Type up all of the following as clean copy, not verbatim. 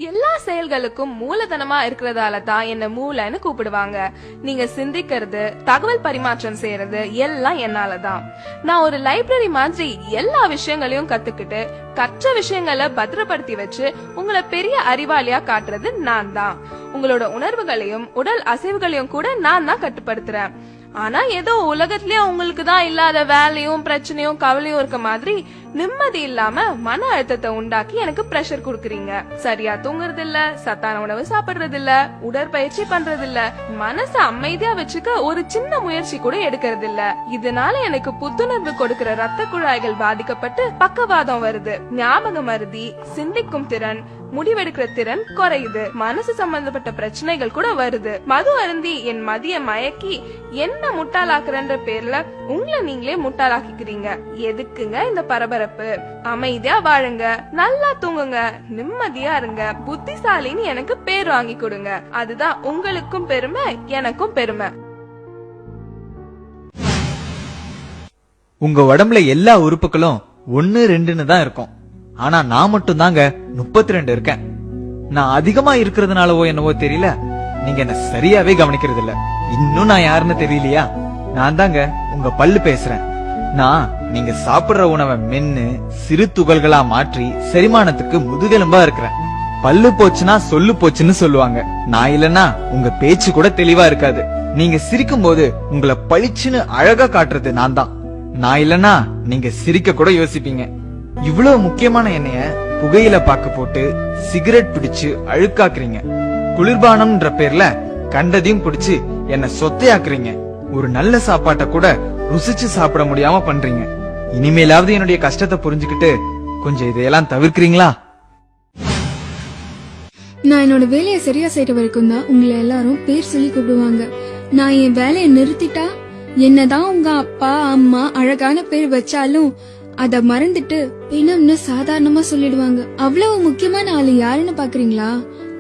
எல்லா செயல்களுக்கும் மூலதனமா இருக்கிறதால தான் என்ன மூளைன்னு கூப்பிடுவாங்க. நீங்க சிந்திக்கிறது, தகவல் பரிமாற்றம் செய்யறது எல்லாம் என்னாலதான். நான் ஒரு லைப்ரரி மாதிரி எல்லா விஷயங்களையும் கத்துக்கிட்டு கற்ற விஷயங்களை பத்திரப்படுத்தி வச்சு உங்களை பெரிய அறிவாளியா காட்டுறது நான் தான். உங்களோட உணர்வுகளையும் உடல் அசைவுகளையும் கூட நான் தான் கட்டுப்படுத்துறேன். ஆனா ஏதோ உலகத்திலேயே உங்களுக்கு தான் இல்லாத வேலையும் பிரச்சனையும் கவலையும் இருக்க மாதிரி நிம்மதி இல்லாம மன அழுத்தத்தை உண்டாக்கி எனக்கு பிரஷர் குடுக்கறீங்க. சரியா தூங்குறது இல்ல, சத்தான உணவு சாப்பிடுறது இல்ல, உடற்பயிற்சி பண்றது இல்ல, மனசை அமைதியா வச்சுக்க ஒரு சின்ன முயற்சி கூட எடுக்கிறது இல்ல. இதனால எனக்கு புத்துணர்வு கொடுக்கிற ரத்த குழாய்கள் பாதிக்கப்பட்டு பக்கவாதம் வருது, ஞாபக மருதி, சிந்திக்கும் திறன், முடிவெடுக்கிற திறன் குறையுது, மனசு சம்பந்தப்பட்ட பிரச்சனைகள் கூட வருது. மது அருந்தி என் மதிய மயக்கி என்ன முட்டாளாக்குறன்ற பேர்ல உங்களை நீங்களே முட்டாளாக்கிக்கிறீங்க. எதுக்குங்க இந்த பரபரப்பு? அமைதியா வாழுங்க, நல்லா தூங்குங்க, நிம்மதியா இருங்க, புத்திசாலின்னு எனக்கு பேர் வாங்கி கொடுங்க. அதுதான் உங்களுக்கும் பெருமை, எனக்கும் பெருமை. உங்க உடம்புல எல்லா உறுப்புகளும் 1 2ன்னு தான் இருக்கும். ஆனா நான் மட்டும் தாங்க 32 இருக்கேன். நான் அதிகமா இருக்கிறதுனாலவோ என்னவோ தெரியல, நீங்க என்ன சரியாவே கவனிக்கிறது இல்ல. இன்னும் நான் யாருன்னு தெரியலையா? நான் தாங்க உங்க பல்லு பேசுறேன். நான் நீங்க சாப்பிடுற உணவை மென்னு சிறு துகள்களா மாற்றி செரிமானத்துக்கு முதுகெலும்பா இருக்கிறேன். பல்லு போச்சுன்னா சொல்லு போச்சுன்னு சொல்லுவாங்க. நான் இல்லன்னா உங்க பேச்சு கூட தெளிவா இருக்காது. நீங்க சிரிக்கும் போது உங்களை பளிச்சுன்னு அழகா காட்டுறது நான் தான். நான் இல்லன்னா நீங்க சிரிக்க கூட யோசிப்பீங்க. இவ்வளவு முக்கியமான எண்ணெய புகையில பாக்கு போட்டு சிகரெட் பிடிச்சு அழுக்காக்குறீங்க. குளிர்பானம்ன்ற பேர்ல கண்டதையும் பிடிச்சு என்ன சொத்தையாக்குறீங்க. ஒரு நல்ல சாப்பாட்டை கூட ருசிச்சு சாப்பிட முடியாம பண்றீங்க. இனிமேலாவது என்னுடைய கஷ்டத்தை புரிஞ்சுக்கிட்டு கொஞ்சம் இதையெல்லாம் தவிர்க்கிறீங்களா? நான் என்னோட வேலையை சரியா செய்யற வரைக்கும் தான் உங்களை எல்லாரும் பேர் சொல்லி கூப்பிடுவாங்க. நான் என் வேலையை நிறுத்திட்டா என்னதான் உங்க அப்பா அம்மா அழகான பேர் வச்சாலும் அத மறந்துட்டு பிணம்னு சாதாரணமா சொல்லிடுவாங்க. அவ்வளவு முக்கியமான ஆளு யாருன்னு பாக்குறீங்களா?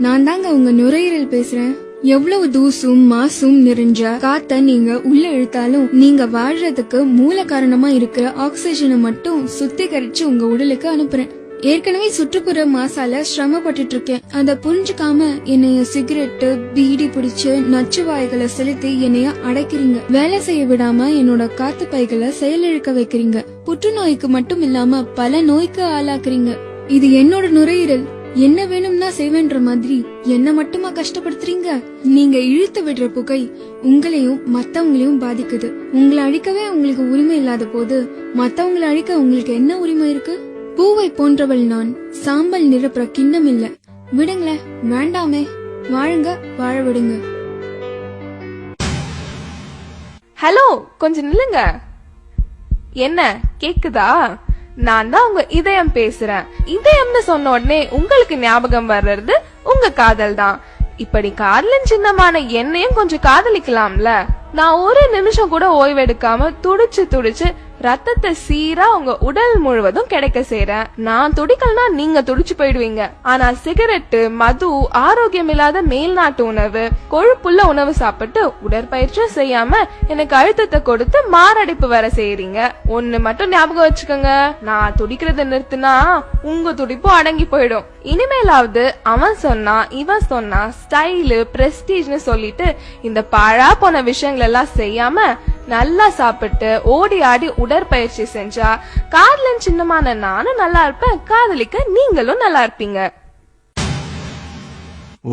நான் தாங்க உங்க நுரையீரல் பேசுறேன். எவ்வளவு தூசும் மாசும் நிறைஞ்ச காத்த நீங்க உள்ள இழுத்தாலும் நீங்க வாழ்றதுக்கு மூல காரணமா இருக்கிற ஆக்சிஜனை மட்டும் சுத்திகரிச்சு உங்க உடலுக்கு அனுப்புறேன். ஏற்கனவே சுற்றுப்புற மாசால சிரமப்பட்டு இருக்கேன். அத புரிஞ்சுக்காம என்னைய சிகரெட்டு பீடி பிடிச்சு நச்சு வாய்களை செலுத்தி என்னைய அடைக்கிறீங்க. வேலை செய்ய விடாம என்னோட காத்து பைகளை செயலிழக்க வைக்கிறீங்க. புற்றுநோய்க்கு மட்டும் இல்லாம பல நோய்க்கு ஆளாக்குறீங்க. இது என்னோட நுரையீரல், என்ன வேணும்னா செய்வேன்ற மாதிரி என்ன மட்டுமா கஷ்டப்படுத்துறீங்க? நீங்க இழுத்து விடுற புகை உங்களையும் மத்தவங்களையும் பாதிக்குது. உங்களை அழிக்கவே உங்களுக்கு உரிமை இல்லாத போது மத்தவங்களை அழிக்க உங்களுக்கு என்ன உரிமை இருக்கு? பூவை போன்றவள் நான், சாம்பல் நிரப்புற கிண்ணம் இல்ல. விடுங்களே, வேண்டாமே, வாழுங்க, வாழ விடுங்க. ஹலோ, கொஞ்சம் நில்லுங்க. என்ன கேக்குதா? நான் தான் உங்க இதயம் பேசுறேன். இதயம்னு சொன்ன உடனே உங்களுக்கு ஞாபகம் வர்றது உங்க காதல் தான். இப்படி காதலின் சின்னமான என்னையும் கொஞ்சம் காதலிக்கலாம்ல. நான் ஒரு நிமிஷம் கூட ஓய்வெடுக்காம துடிச்சு துடிச்சு ரத்தத்தை சீரா உங்க உடல் முழுவதும் கிடைக்க செய்றேன். நான் துடிக்கலனா நீங்க துடிச்சு போயிடுவீங்க. ஆனா சிகரெட்டு, மது, ஆரோக்கியம் இல்லாத மேல்நாட்டு உணவு, கொழுப்புள்ள உணவு சாப்பிட்டு உடற்பயிற்சியும் செய்யாம எனக்கு அழுத்தத்தை கொடுத்து மாரடைப்பு வர செய்யறீங்க. ஒண்ணு மட்டும் ஞாபகம் வச்சுக்கோங்க, நான் துடிக்கிறத நிறுத்தினா உங்க துடிப்பும் அடங்கி போயிடும். இனிமேலாவது அவன் சொன்னா இவன் சொன்னா ஸ்டைலு பிரஸ்டீஜ்னு சொல்லிட்டு இந்த பாழா போன விஷயங்கள் எல்லாம் செய்யாம நல்லா சாப்பிட்டு ஓடி ஆடி உடற்பயிற்சி செஞ்சா காதலின் சின்னமான நானும் நல்லா இருப்பேன், காதலிக்க நீங்களும் நல்லா இருப்பீங்க.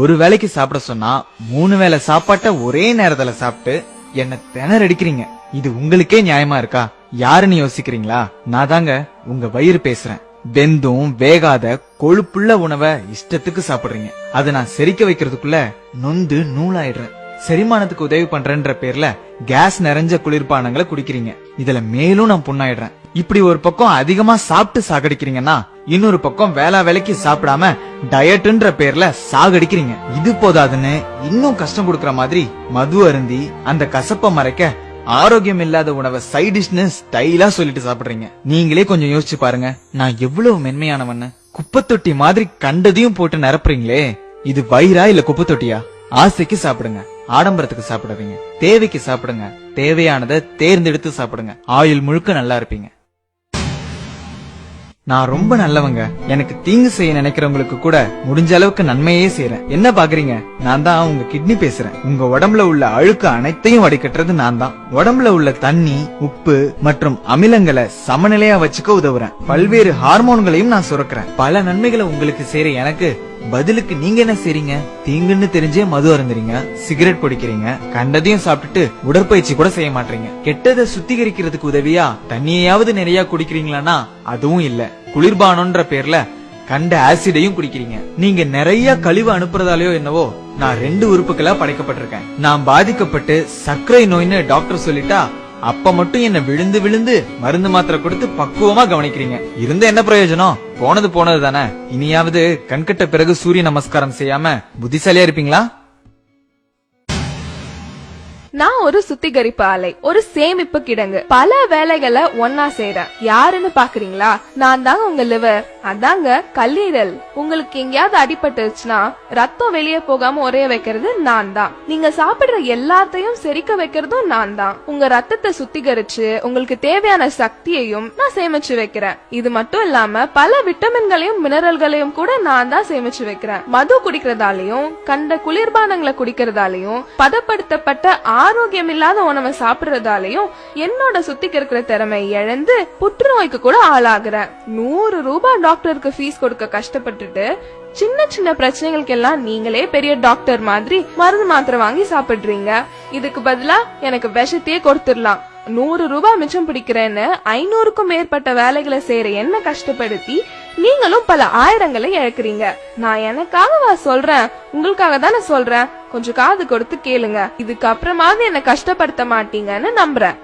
ஒரு வேளைக்கு சாப்பிட சொன்னா 3 வேளை சாப்பாட்ட ஒரே நேரத்துல சாப்பிட்டு என்ன திணறடிக்கிறீங்க. இது உங்களுக்கே நியாயமா இருக்கா? யாருன்னு யோசிக்கிறீங்களா? நான் தாங்க உங்க வயிறு பேசுறேன். வெந்தும் வேகாத கொழுப்புள்ள உணவை இஷ்டத்துக்கு சாப்பிடுறீங்க. அதை நான் செரிக்க வைக்கிறதுக்குள்ள நொந்து நூலாயிடுறேன். செரிமானத்துக்கு உதவி பண்றேன்ற பேர்ல கேஸ் நிறைஞ்ச குளிர்பானங்களை குடிக்கிறீங்க. இதுல மேலும் நான் புண்ணாயிடுறேன். இப்படி ஒரு பக்கம் அதிகமா சாப்பிட்டு சாகடிக்கிறீங்கன்னா இன்னொரு பக்கம் வேளா வேலைக்கு சாப்பிடாம டயட்ன்ற பேர்ல சாகடிக்கிறீங்க. இது போதாதுன்னு இன்னும் கஷ்டம் கொடுக்கற மாதிரி மது அருந்தி அந்த கசப்ப மறைக்க ஆரோக்கியம் இல்லாத உணவை சைட் டிஷ்னு ஸ்டைலா சொல்லிட்டு சாப்பிடுறீங்க. நீங்களே கொஞ்சம் யோசிச்சு பாருங்க, நான் எவ்வளவு மென்மையானவன்னு. குப்பத்தொட்டி மாதிரி கண்டதையும் போட்டு நிரப்புறீங்களே, இது வயிறா இல்ல குப்பத்தொட்டியா? ஆசைக்கு சாப்பிடுங்க, ஆடம்பரத்துக்கு சாப்பிடாதீங்க. தேவைக்கு சாப்பிடுங்க, தேவையானதை தேர்ந்தெடுத்து சாப்பிடுங்க. ஆயுள் முழுக்க நல்லா இருப்பீங்க. நான் ரொம்ப நல்லவங்க. எனக்கு தீங்கு செய்ய நினைக்கிறவங்களுக்கு கூட முடிஞ்ச அளவுக்கு நன்மையே செய்யறேன். என்ன பாக்குறீங்க? நான் தான் உங்க கிட்னி பேசுறேன். உங்க உடம்புல உள்ள அழுக்கு அனைத்தையும் வடிகட்டுறது நான் தான். உடம்புல உள்ள தண்ணி, உப்பு மற்றும் அமிலங்களை சமநிலையா வச்சுக்க உதவுறேன். பல்வேறு ஹார்மோன்களையும் நான் சுரக்கிறேன். பல நன்மைகளை உங்களுக்கு செய்யற எனக்கு பதிலுக்கு நீங்க என்ன செய்றீங்க? தீங்குன்னு தெரிஞ்சே மது அருந்துறீங்க, சிகரெட் குடிக்கிறீங்க, கண்டதையும் சாப்பிட்டுட்டு உடற்பயிற்சி கூட செய்ய மாட்டீங்க. கெட்டதை சுத்திகரிக்கிறதுக்கு உதவியா தண்ணியாவது நிறைய குடிக்கிறீங்களான்னா அதுவும் இல்ல. குளிர்பானம்ன்ற பேர்ல கண்ட ஆசிடையும் குடிக்கிறீங்க. நீங்க நிறைய கழிவு அனுப்புறதாலயோ என்னவோ நான் 2 உறுப்புகளா படைக்கப்பட்டிருக்கேன். நான் பாதிக்கப்பட்டு சர்க்கரை நோய்னு டாக்டர் சொல்லிட்டா அப்ப மட்டும் என்ன விழுந்து விழுந்து மருந்து மாத்திரை கொடுத்து பக்குவமா கவனிக்கிறீங்க. இருந்த என்ன பிரயோஜனம்? போனது போனது தானே. இனியாவது கண்கட்ட பிறகு சூரிய நமஸ்காரம் செய்யாம புத்திசாலியா இருப்பீங்களா? நான் ஒரு சுத்திகரிப்பு ஆலை, ஒரு சேமிப்பு கிடங்கு. பல வேலைகளை ஒன்னா செய்றேன். யாருன்னு பாக்குறீங்களா? நான் தாங்க உங்க லிவர், அதாங்க கல்லீரல். உங்களுக்கு எங்கேயாவது அடிபட்டுச்சுன்னா ரத்தம் வெளியே போகாம உரைய வைக்கிறது நான் தான். நீங்க சாப்பிடுற எல்லாத்தையும் செரிக்க வைக்கிறதும் நான் தான். உங்க ரத்தத்தை சுத்திகரிச்சு உங்களுக்கு தேவையான சக்தியையும் நான் சேமிச்சு வைக்கிறேன். இது மட்டும் இல்லாம பல விட்டமின்களையும் மினரல்களையும் கூட நான் தான் சேமிச்சு வைக்கிறேன். மது குடிக்கிறதாலையும் கண்ட குளிர்பானங்களை குடிக்கிறதாலையும் பதப்படுத்தப்பட்ட ஆரோக்கியம் இல்லாத உணவை சாப்பிடுறதாலையும் என்னோட சுத்திகரிக்கிற திறமை இழந்து புற்றுநோய்க்கு கூட ஆளாகிறேன். 100 ரூபாய் டாக்டருக்கு ஃபீஸ் கொடுக்க கஷ்டப்பட்டுட்டு சின்ன சின்ன பிரச்சனைகளுக்கு எல்லாம் நீங்களே பெரிய டாக்டர் மாதிரி மருந்து மாத்திரை வாங்கி சாப்பிடுறீங்க. இதுக்கு பதிலா எனக்கு விஷத்தையே கொடுத்துடலாம். 100 ரூபாய் மிச்சம் பிடிக்கிறேன்னு 500க்கும் மேற்பட்ட வேலைகளை செய்யற என்ன கஷ்டப்படுத்தி நீங்களும் பல ஆயிரங்களை இழக்கிறீங்க. நான் எனக்காகவா சொல்றேன்? உங்களுக்காக தானே சொல்றேன். கொஞ்சம் காது கொடுத்து கேளுங்க. இதுக்கு அப்புறமாவது என்ன கஷ்டப்படுத்த மாட்டீங்கன்னு நம்புறேன்.